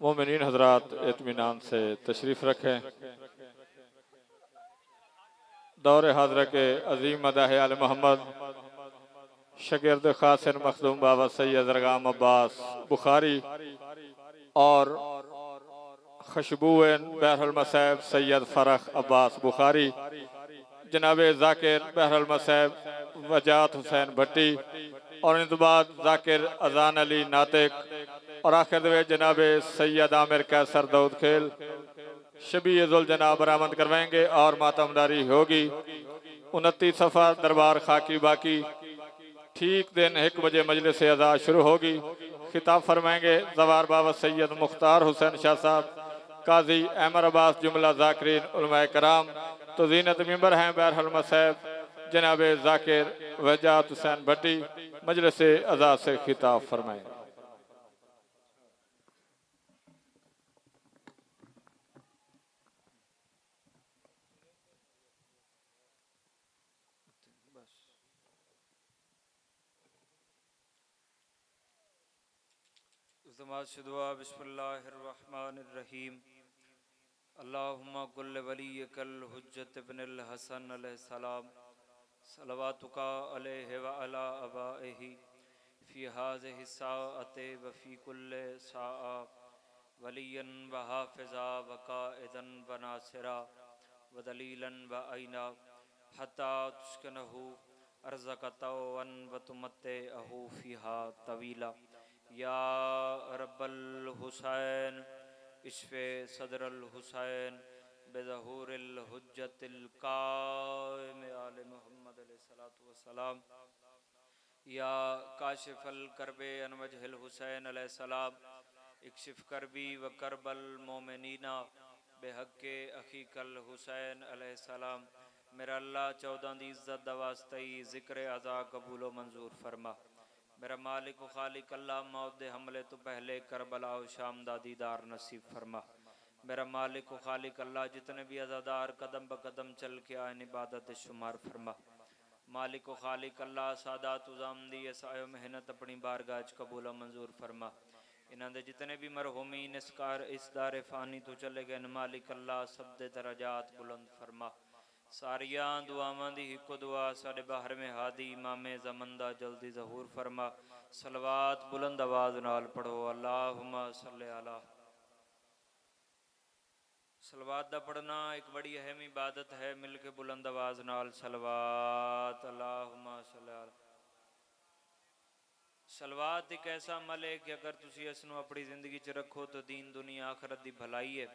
मोमिनीन हजरात इत्मीनान से तशरीफ़ रखें। दौर हाजरा के अजीम मदाह आल मोहम्मद शगिर्द खासिन मखदूम बाबा सैयद रगाम अब्बास बुखारी और खुशबून बहरुल मसैब सैयद फ़रख अब्बास बुखारी, जनाब ज़ाकिर बहरुल मसैब वजात हुसैन भट्टी और इनके बाद ज़ाकिर अजान अली नातिक और आखिर में जनाब सैयद आमिर कैसर दाऊद खेल शबी जुल जनाब बरामद करवाएंगे और मातमदारी होगी। 29 सफ़र दरबार खाकी बाकी ठीक दिन 1 बजे मजलिस अज़ा शुरू होगी। खिताब फरमाएंगे जवार बाबा सैयद मुख्तार हुसैन शाह साहब, काजी अहमद अब्बास जुमला ज़ाकिरीन उलमाए कराम। तो ज़ीनत मिंबर हैं बहरुल मसैब जनाब ज़ाकिर वजात हुसैन भट्टी, मजलिस अज़ा से खिताब फरमाएंगे। बिस्मिल्लाहिर्रहमानिर्रहीम। अल्लाहुम्मा कुल्ल वलियकल हुज्जत इब्नुल हसन अलैहिस्सलाम सलवातुका अलैहि व अला अबाइहि फ़ी हाज़िहि साअति व फ़ी कुल्लि साअ वलियन व हाफ़िज़ा व काइदन व नासिरा व दलीलन व ऐना हत्ता तुस्किनहु अर्ज़क तौअन व तुमत्तिअहु फ़ीहा तवीला। या रब्बल हुसैन इश्फ़े सदरल हुसैन बेज़हूरिल हुज्जतिल काइम आले मुहम्मद अलैहिस्सलातु वस्सलाम। या काशिफ़ल करबे अन वजहिल हुसैन अलैहिस्सलाम इक्शिफ़ करबी व करबल मोमिनीना बेहक़्क़े अख़ीकल हुसैन अलैहिस्सलाम। मेरा अल्लाह 14 दी इज़्ज़त दा वास्ते ज़िक्र अज़ा कबूल व मंजूर फरमा। मेरा मालिक व खालिक अल्लाह मौत दे हमले तो पहले करबला और शाम दा दीदार नसीब फरमा। मेरा मालिक व खालिक अल्लाह जितने भी अज़ादार कदम ब कदम चल के आए इबादत शुमार फरमा। मालिक व खालिक अल्लाह सादात उज़ामदी सायो मेहनत अपनी बारगाह कबूल मंजूर फरमा। इन्हों के जितने भी मरहूमीन इस दारे फ़ानी तो चले गए मालिक अल्लाह सब दे दराजात बुलंद फरमा। सारिया दुआवां दी हिको दुआ साडे बाहर में हादी इमामे ज़मंदा जल्दी ज़हूर फरमा। सलवात बुलंद आवाज़ नाल पढ़ो अल्लाहुम्मा सल्ले अला। सलवात दा पढ़ना एक बड़ी अहम इबादत है। मिल के बुलंद आवाज़ नाल सलवात अल्लाहुम्मा सल्ले अला। सलवात एक ऐसा अमल है कि अगर तुसी इसनू अपनी जिंदगी च रखो तो दीन दुनिया आखरत दी भलाई है।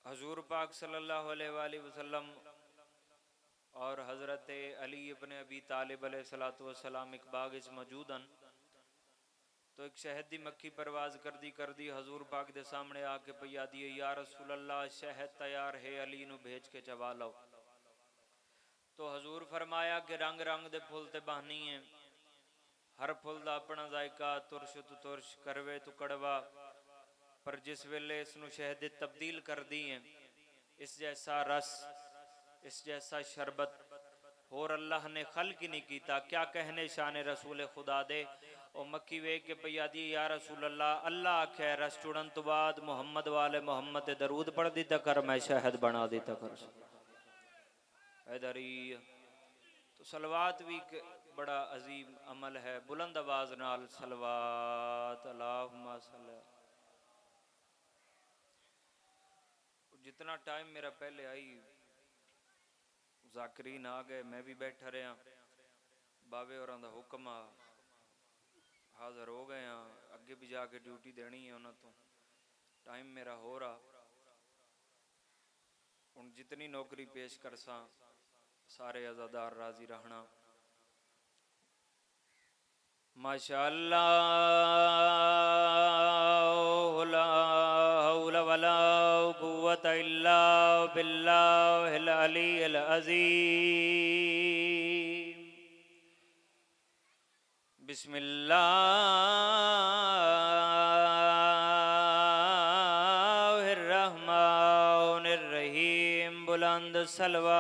हजूर पाक सल्लल्लाहु अलैहि वसल्लम और हज़रत अली इब्न अबी तालिब अलैहिस्सलातु वस्सलाम एक बाग इच मौजूद हैं। तो एक शहद की मक्खी परवाज कर दी हजूर पाक के सामने आके पया दिए, या रसूल अल्लाह शहद तैयार है, अली नू भेज के चबा लो। तो हजूर फरमाया कि रंग रंग दे फुल ते बहानी है, हर फुल का अपना जायका, तुरश तु तुरश करवे तु कड़वा, पर जिस वेले इसनू शहद तब्दील कर दी है, इस जैसा रस इस जैसा शरबत होर अल्लाह ने खल्क ही नहीं किया। क्या कहने शान रसूल खुदा दे। ओ मक्खी वेख के पया दी, या रसूल अल्लाह अल्लाह आखे रस चुड़न तो बाद मुहम्मद वाले मुहम्मद दरूद पढ़ दी कर मैं शहद बना दी कर इधरी। तो सलवात भी एक बड़ा अजीम अमल है। बुलंद आवाज नाल सलवात अल्लाहुम्मा सल्ली। जितना टाइम मेरा पहले आई ज़ाकिरीन आ गए, मैं भी बैठा रहा, बावे और हुक्म हाज़र हो गए हैं, अगे भी जाके ड्यूटी देनी है उन्होंने। तो टाइम मेरा हो रहा हूँ, जितनी नौकरी पेश कर सा सारे अज़ादार राजी रहना। माशाअल्लाह ला हौला वला कुव्वता इल्ला बिल्लाहिल अलील अज़ीम। बिस्मिल्लाहिर्रहमानिर्रहीम। बुलंद सलवात।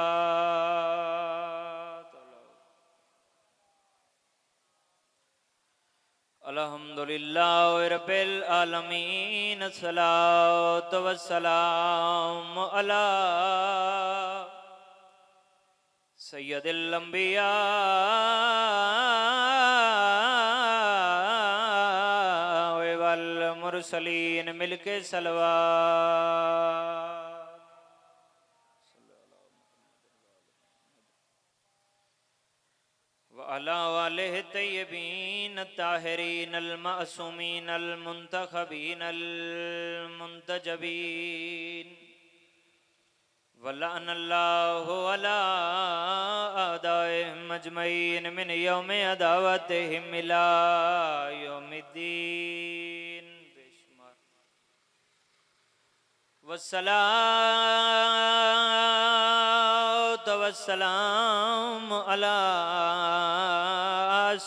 अल्हम्दुलिल्लाह रब्बिल आलमीन सलातो वस्सलाम अला सय्यदिल अंबिया वल मुरसलीन मिलके सलवात अला वालिहि तय्यबीन ताहिरीन अल मासूमीन अल मुंतखबीन अल मुंतजबीन वलअनल्लाहु अला आदाइहिम अजमईन मिन यौमि अदावतिहिम इला यौमिद्दीन बेशुमार वस्सलातु वस्सलाम अला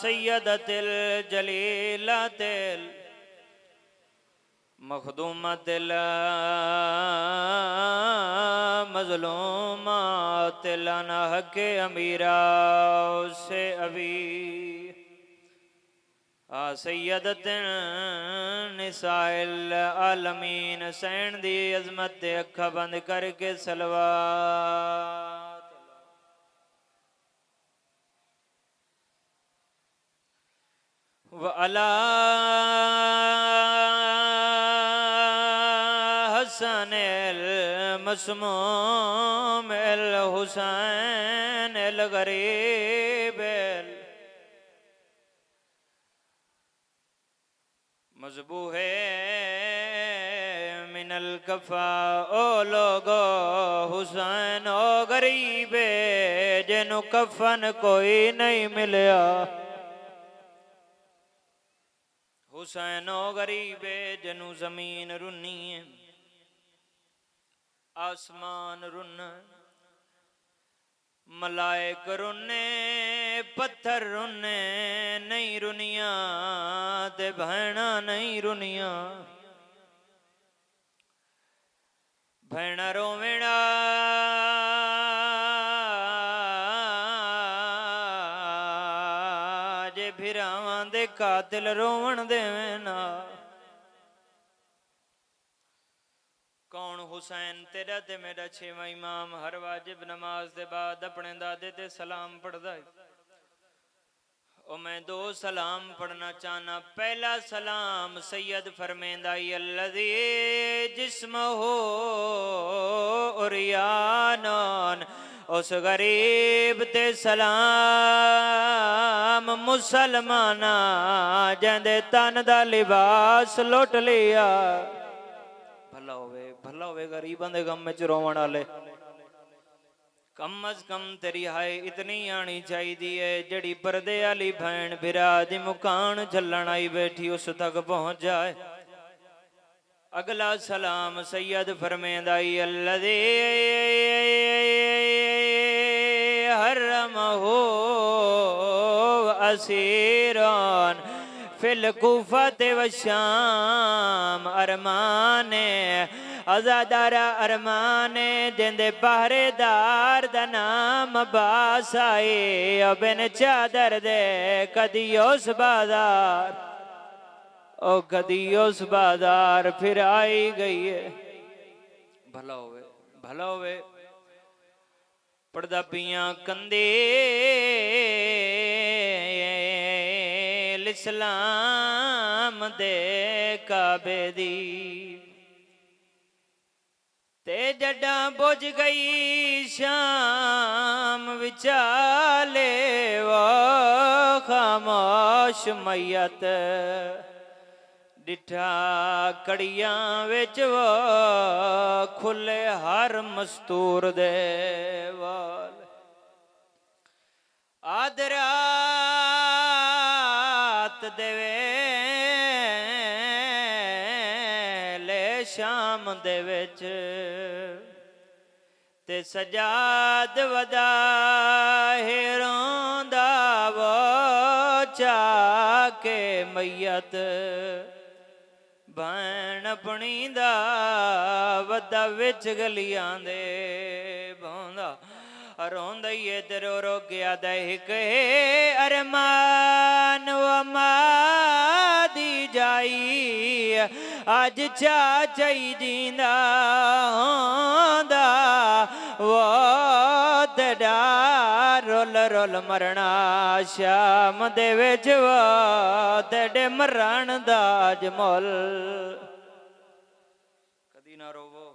सय्यदतिल जलीलतिल मखदूमतिल मज़लूमातिल अनहक़ अमीरा से अभी सय्यदतिन निसाइल आलमीन सैन दी अज़मत ते अखा बंद करके सलवात व अला हसनिल मसमूम अल हुसैन अल गरीब मजबूहे मिनल कफा ओ लोगो हुसैन ओ गरीबे जिन्हू कफन कोई नहीं मिलया हुसैन ओ गरीबे जिन्हू जमीन रुनी है आसमान रुन मलाइक रुने पत्थर रुने नहीं रुनिया ते भैणा नहीं रुनिया भैणा रोवेणा जे भिरावां दे कातिल रोवण देवेना कौन हुसैन तेरा ते मेरा छेवां इमाम हर वाजिब नमाज दे बाद अपने दादे ते सलाम पढ़दा है ओ मैं दो सलाम पढ़ना चाहना पहला सलाम सैयद फरमेंदा अल्लज़ी जिस्महु उरियानन उस गरीब ते सलाम मुसलमाना जंदे तन दा लिबास लुट लिया भला होवे गरीबां दे गम विच रोवण वाले कम अज कम तेरी हाय इतनी आनी चाहिदी है जड़ी परदे वाली भैन भिरा दी मुकान झल्लण आई बैठी उस तक पहुंच जाए अगला सलाम सैयद फरमेंदा अल्लज़ी हरमहु असीरन फिल कूफत व शाम अरमाने आजादारा अरमाने जिंदे पहरेदार दा नाम अब्बास आए बिन चादर दे कदी उस बाजार ओ कदी उस बाजार फिर आई गई है भला होवे पड़दा पियां कंदे इस्लाम दे काबे दी ते जड्डा बुझ गई शाम विचाले वो खामोश मैयत डिठा कड़ियां विच वो खुले हर मस्तूर दे वाल आदरात देवे ले शाम दे विच ते सजाद वदा हिरोंदा वो चाके मैयत भैन अपनी दा वदा विच गलियां दे बौंदा रोंद ये तेरो रो गया दह कहे अरमान वमा दी जाई अज चा चई जींदा होंदा वो तेरा रोल रोल मरना शाम दे विच वो तेरे मरण दा जमोल कदी ना रोवो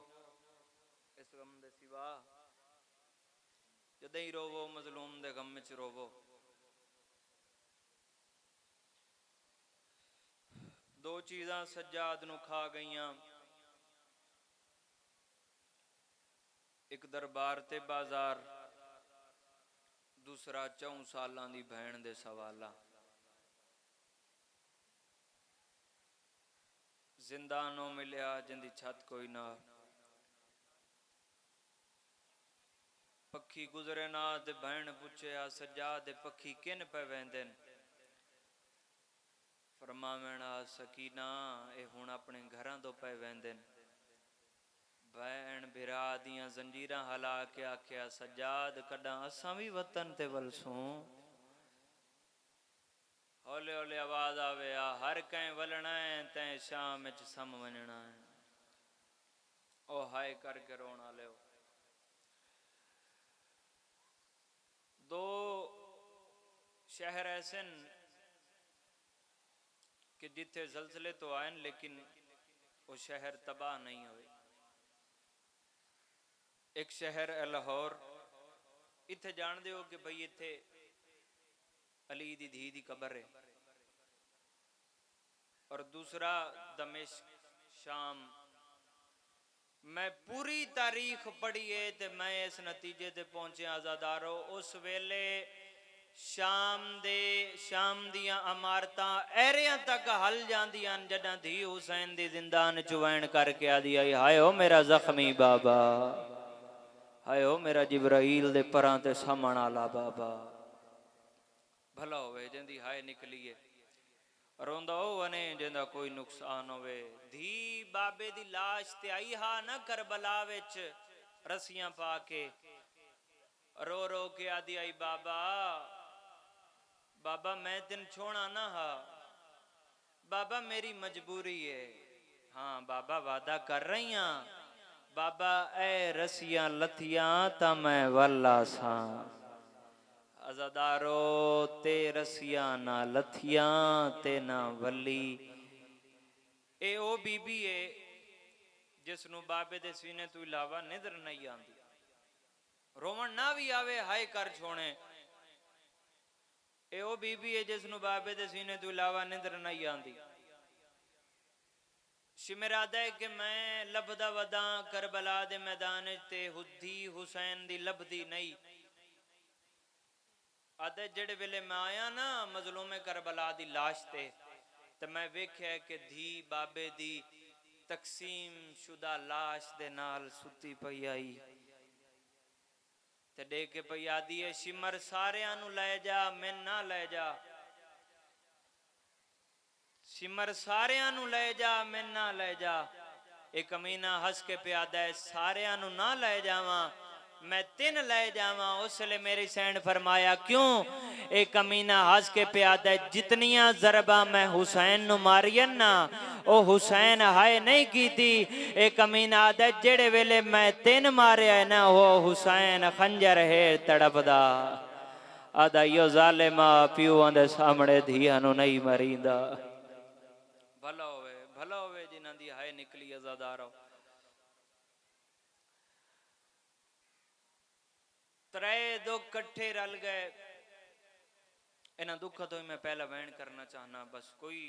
इस गम दे सिवा जदे ही रोवो मजलूम दे गम विच रोवो दो चीज़ां सज्जाद नूं खा गईयां एक दरबार ते बाजार दूसरा 4 सालां दी भैण दे सवाला जिंदानो मिलिया जिंदी छत कोई ना पखी गुजरे ना ते भैण पुछया सज्जाद पखी किन पे वेंदे फरमावणा सकीना ए हुण अपने घरां तो पे वेंदे भैण बिरा दियां जंजीरां हला के आख्या सज्जाद कदा असां भी वतन ते वलसूं हौले हौले आवाज आवे आ हर कैं वलना है तैं शाम विच सम वञणा है ओ हाय करके रोना लियो दो शहर ऐसे कि जिथे जलजले तो आए लेकिन वो शहर तबाह नहीं हुए एक शहर है लाहौर इथे जान दे हो कि भाई इथे अली दी धी दी कबर है और दूसरा दमिश्क शाम मैं पूरी तारीख पढ़ी है ते मैं इस नतीजे ते पहुंचे आजादारो उस वेले शाम दियां अमारतां एरियां तक हल जांदियां जदां धी हुसैन दी जिंदान चुवैन करके आदी आई हाय ओ मेरा जख्मी बाबा हाय ओ मेरा जिब्राइल दे परां ते सामण आला बाबा भला होवे जिंदी हाय निकलीए रोंदा होवने जिंदा कोई नुकसान होवे धी बाबे दी लाश ते आई हा ना करबला विच रस्सियां पा के रो रो के आदी आई बाबा बाबा मैं तेन छोड़ा ना हा बाबा मेरी मजबूरी है हाँ बाबा वादा कर रही हां बाबा ए रस्सियां लथियां ता मैं वल्ला सा अज़ादारो ते रस्सियां ना लथियां ते ना वली ए ओ बीबी है जिसनू बाबे दे सीने तो इलावा निदर नहीं आती रोवन ना भी आवे हाय कर छोड़े ए ओ बीबी है जिसनू बाबे दे सीने तो इलावा निदर नहीं आती शिमरादा है कि मैं लभदा वदा करबला दे मैदान ते हुद्दी हुसैन दी लभदी नहीं आदे जेड़े वेले मैं आया ना मजलूमे करबला दी लाश ते मैं वेख्या कि धी बाबे दी तकसीम शुदा लाश दे नाल सुती पई आई ते देख के पई आदी है शिमर सारियां नू ले जा मैं ना ले जा सिमर सारियां नू ले जा मैं ना ले जा एक कमीना हंस के प्यादा है सारियां नू ना ले जावा मैं तिन ले जावा उसले मेरी सैन फरमाया क्यों एक कमीना हंस के प्यादा है जितनियां जरबा मैं हुसैन नू मारियन ना ओ हुसैन हाय नहीं की थी एक कमीना आदा जेड़े वेले मैं तिन मारे है ना वो हुसैन खंजर है तड़पदा आदा यो जालिमा प्यूआं दे सामने धियां नू नहीं मरींदा भला होवे जिन्हां दी हाय निकली अज़ादारो त्रै दुख कट्ठे रल गए इन्हां दुखा तो मैं पहला बयान करना चाहना बस कोई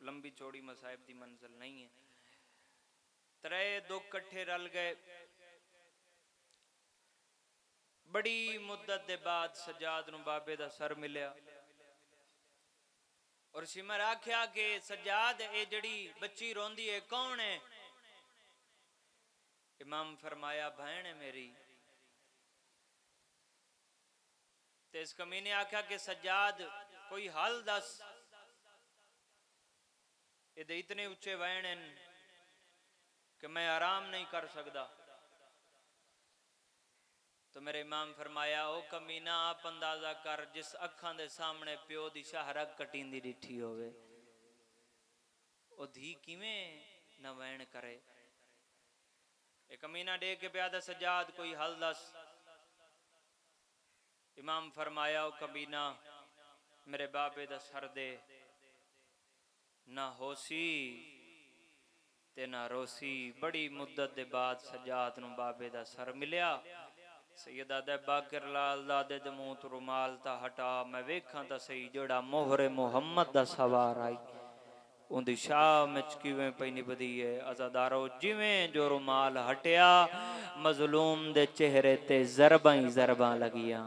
लंबी चौड़ी मसाइब दी मंजिल नहीं है त्रै दुख कट्ठे रल गए बड़ी मुद्दत दे बाद सज्जाद नू बाबे दा सर मिलिया और सिमर आख्या कि सज्जाद ए जड़ी बच्ची रोंदी है कौन है इमाम फरमाया बहन है मेरी ते इस कमीने आख्या कि सज्जाद कोई हाल दस ये इतने उच्चे वैन हैं कि मैं आराम नहीं कर सकता तो मेरे इमाम फरमाया ओ कमीना आप अंदाजा कर जिस अखां दे सामने प्यो दी शाहरग कटींदी डिठी होवे ओ धी किवें न वैण करे। ए कमीना दे के प्यादा सजाद कोई हल दस। इमाम फरमाया ओ कमीना मेरे बाबे दा सर दे ना होसी ते ना रोसी। बड़ी मुद्दत दे बाद सजाद नूं बाबे दा सर मिलिया। सैयदा दे बाकर लाल दादे दे मूंह तो रुमाल ता हटा मैं वेखां ता सही जोड़ा मोहरे मुहम्मद दा सवार आई उंदी शाम च किवें पई निभदी है। अज़ादारो जिवें जो रुमाल हटिया मजलूम दे चेहरे ते ज़रबां ही ज़रबां लगियां।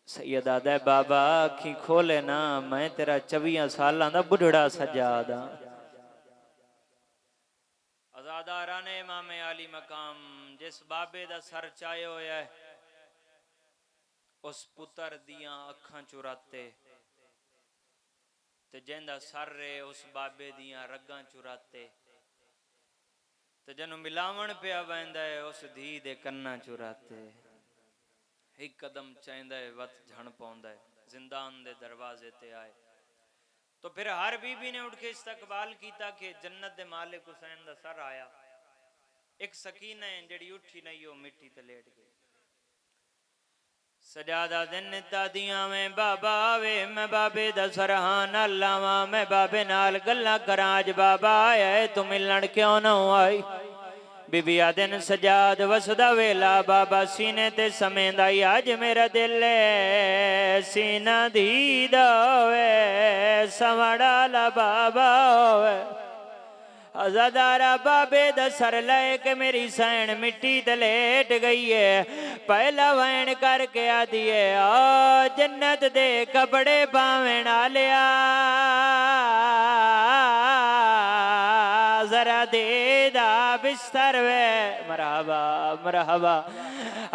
सैयदा दे बाबा अखी खोले ना मैं तेरा 24 सालां दा बुढ़ड़ा सजाद हां। अज़ादारा ने इमामे आली मकाम जिस बाबे दा सर चाहे होया है उस पुत्र दियां अखां चुराते ते जिंदा सर रे उस बाबे दियां रगां चुराते ते जनु मिलावण पिया वैंदा है उस धी दे कन्ना चुराते। एक कदम चाहंदा है वत झण पौंदा है जिंदान दे दरवाजे ते आए। तो फिर हर बीबी ने उठ के इस्तकबाल किया कि जन्नत दे मालिक हुसैन दा सर आया। एक सकीना है जड़ी उठी नहीं वो मिट्टी ते लेट गई। सजादा दिन दादियां में बाबा आवे मैं बाबे दा सरहान लावा मैं बाबे नाल गल्लां करां अज बाबा आया है तू मिलण क्यों ना आई। बीबी आदन सजाद वसदा वेला बाबा सीने ते समेंदा अज मेरा दिल सीना दीदा वे सवड़ा ला बाबा वे। अज़ादारा बाबे दा सर ले के मेरी सैन मिट्टी ते लेट गई है। पहला वैन करके आदी है आ जन्नत दे कपड़े पावेण आलिया जरा दे दा बिस्तर वे मरहबा मरहबा।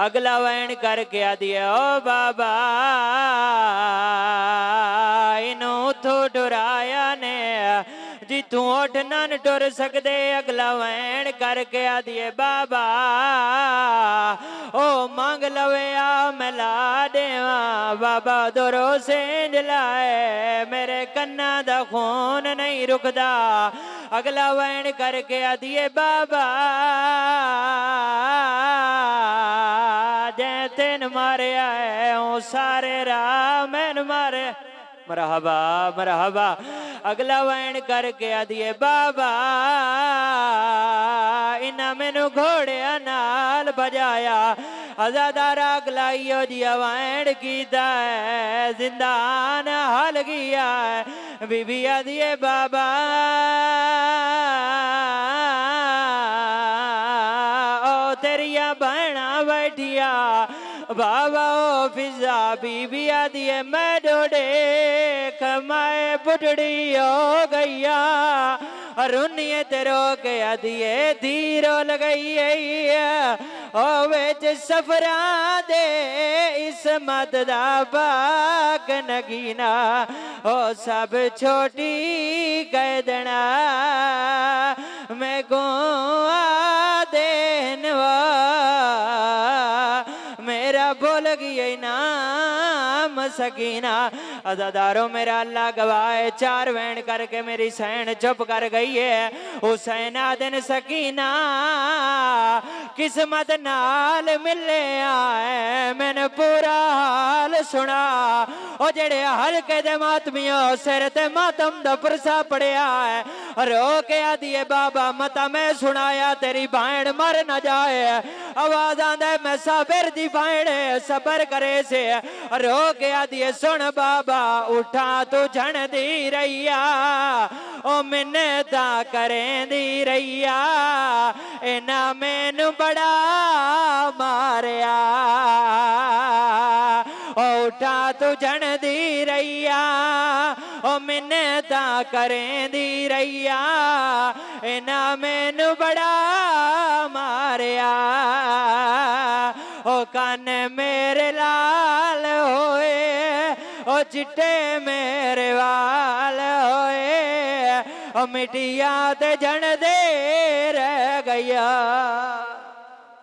अगला वैन करके आदी है ओ बाबा इनू उठो डुराया ने जी तू उठ न टुर सकदे। अगला वैन करके आदिए बाबा ओ मांग लवे आ मैं ला देवा बाबा दोरो सेंज लाए मेरे कन्ना दा खून नहीं रुकदा। अगला वैन करके आदिए बाबा जै तेन मारिया है ओ सारे राह मैन मारे मरहबा मरहबा। अगला वैन करके आदिए बाबा इना मैनू घोड़िया नाल बजाया। अज़ादारा अगला इहो जिहा वैन कीता है जिंदान हल गया है। बीबी आदिए बाबा ओ तेरिया भैणा बैठिया बाबा ओ फिजा। बीबी आदिए मैं डोडे खमाए बुढ़ड़ी हो गैया रुनिए तेरो के आदिए धीरो लगई ओ बेच सफरा दे इस मत दा बाग नगीना ओ सब छोटी कह देना मैं गुआ देनवा मेरा बोल गई नाम सकीना। अज़ादारों मेरा अल्लाह गवाए 4 वैन करके मेरी सैन चुप कर गई है। हुसैन आदन सकीना किस्मत नाल मिले आए मैंने पूरा हाल सुना। ओ जेड़े हल्के दे मातमियों सिर ते मातम दा परसा पड़िया है रो के आदिए बाबा मता मैं सुनाया तेरी भैन मर न जाए। आवाज आंदा मैं साबिर दी भैन सबर करे से रो के आदिए सुन बाबा उठा तू झण दी रैया ओ मिन्नता करें दी रैया इना मैनू बड़ा मारिया ओ उठा तू झण दी रैया ओ मिन्नता करें दी रैया इना मैनू बड़ा मारिया। ओ कान मेरे लाल होए ओ चिट्टे मेरे वाल होए ओ मिटिया ते जन दे रह गया।